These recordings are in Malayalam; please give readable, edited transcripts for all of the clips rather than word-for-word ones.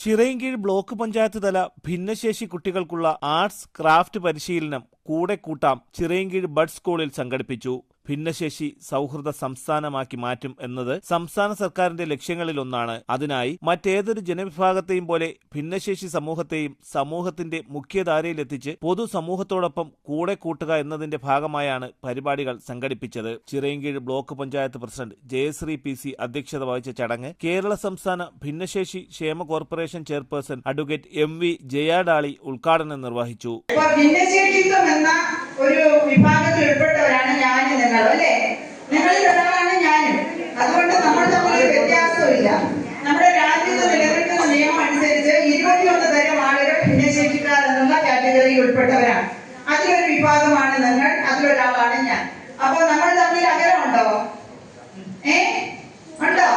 ചിറയൻകീഴ് ബ്ലോക്ക് പഞ്ചായത്ത് തല ഭിന്നശേഷി കുട്ടികൾക്കുള്ള ആർട്സ് ക്രാഫ്റ്റ് പരിശീലനം കൂടെ കൂട്ടാം ചിറയൻകീഴ് ബഡ് സ്കൂളിൽ സംഘടിപ്പിച്ചു. ഭിന്നശേഷി സൗഹൃദ സംസ്ഥാനമാക്കി മാറ്റും എന്നത് സംസ്ഥാന സർക്കാരിന്റെ ലക്ഷ്യങ്ങളിലൊന്നാണ്. അതിനായി മറ്റേതൊരു ജനവിഭാഗത്തെയും പോലെ ഭിന്നശേഷി സമൂഹത്തെയും സമൂഹത്തിന്റെ മുഖ്യധാരയിലെത്തിച്ച് പൊതുസമൂഹത്തോടൊപ്പം കൂടെ കൂട്ടുക എന്നതിന്റെ ഭാഗമായാണ് പരിപാടികൾ സംഘടിപ്പിച്ചത്. Chirayinkeezhu block panchayat president Jayasree PC അധ്യക്ഷത വഹിച്ച ചടങ്ങ് കേരള സംസ്ഥാന ഭിന്നശേഷി ക്ഷേമ corporation chairperson advocate MV Jayadali ഉദ്ഘാടനം നിർവഹിച്ചു. ഒരു വിഭാഗത്തിൽ ഉൾപ്പെട്ടവരാണ് ഞാനും നിങ്ങളും, അല്ലേ? നിങ്ങളിൽ ഒരാളാണ് ഞാനും. അതുകൊണ്ട് നമ്മൾ തമ്മിൽ വ്യത്യാസമില്ല. നമ്മുടെ രാജ്യത്ത് നിലനിൽക്കുന്ന നിയമം അനുസരിച്ച് 21 തരം ആളുകൾ ഭിന്നശേഷിക്കാർ എന്നുള്ള കാറ്റഗറിയിൽ ഉൾപ്പെട്ടവരാണ്. അതിലൊരു വിഭാഗമാണ് നിങ്ങൾ, അതിലൊരാളാണ് ഞാൻ. അപ്പൊ നമ്മൾ തമ്മിൽ അകലമുണ്ടോ? ഉണ്ടോ?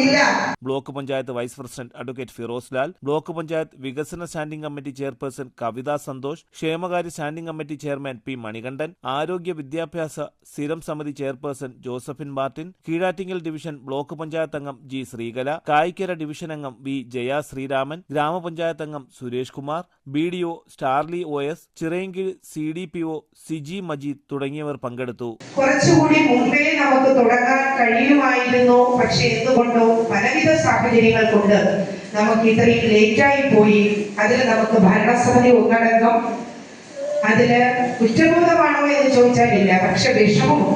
ഇല്ല. Block panchayat vice president advocate Firoz Lal, block panchayat വികസന standing committee chairperson Kavitha Santhosh, ക്ഷേമകാര്യ standing committee chairman P Manikandan, ആരോഗ്യ വിദ്യാഭ്യാസ സ്ഥിരം സമിതി chairperson Josephine Martin, Keezhattingal division block panchayat അംഗം G ശ്രീകല, കായിക്കര ഡിവിഷൻ അംഗം V ജയ ശ്രീരാമൻ, ഗ്രാമപഞ്ചായത്ത് അംഗം Suresh Kumar, BDO Starley OS, Chirayinkeezhu CDPO Siji Majeed തുടങ്ങിയവർ പങ്കെടുത്തു. കുറച്ചുകൂടി മുമ്പേ നമുക്ക് തുടങ്ങാൻ കഴിയുമായിരുന്നു. പക്ഷെ എന്തുകൊണ്ടോ പലവിധ സാഹചര്യങ്ങൾ കൊണ്ട് നമുക്ക് ഇത്രയും ലേറ്റായി പോയി. അതിൽ നമുക്ക് ഭരണസമിതി ഒന്നടങ്കം അതില് കുറ്റബോധമാണോ എന്ന് ചോദിച്ചാലില്ല, പക്ഷെ വിഷമമോ.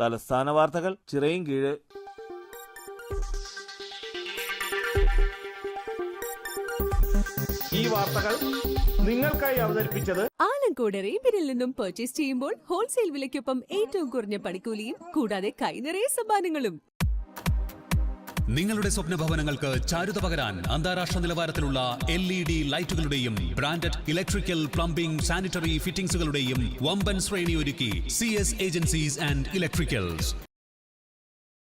തലസ്ഥാന വാർത്തകൾ ചിറയൻകീഴ്. ഈ വാർത്തകൾ നിങ്ങൾക്കായി അവതരിപ്പിച്ചത് ആലങ്കോട് റേബിനിൽ നിന്നും പർച്ചേസ് ചെയ്യുമ്പോൾ ഹോൾസെയിൽ വിലയ്ക്കൊപ്പം ഏറ്റവും കുറഞ്ഞ പണിക്കൂലിയും കൂടാതെ കൈനിറയെ സമ്മാനങ്ങളും. നിങ്ങളുടെ സ്വപ്ന ഭവനങ്ങൾക്ക് ചാരുത പകരാൻ അന്താരാഷ്ട്ര നിലവാരത്തിലുള്ള LED ലൈറ്റുകളുടെയും ബ്രാൻഡഡ് ഇലക്ട്രിക്കൽ, പ്ലംബിംഗ്, സാനിറ്ററി ഫിറ്റിംഗ്സുകളുടെയും വമ്പൻ ശ്രേണി ഒരുക്കി CS ഏജൻസീസ് ആൻഡ് ഇലക്ട്രിക്കൽസ്.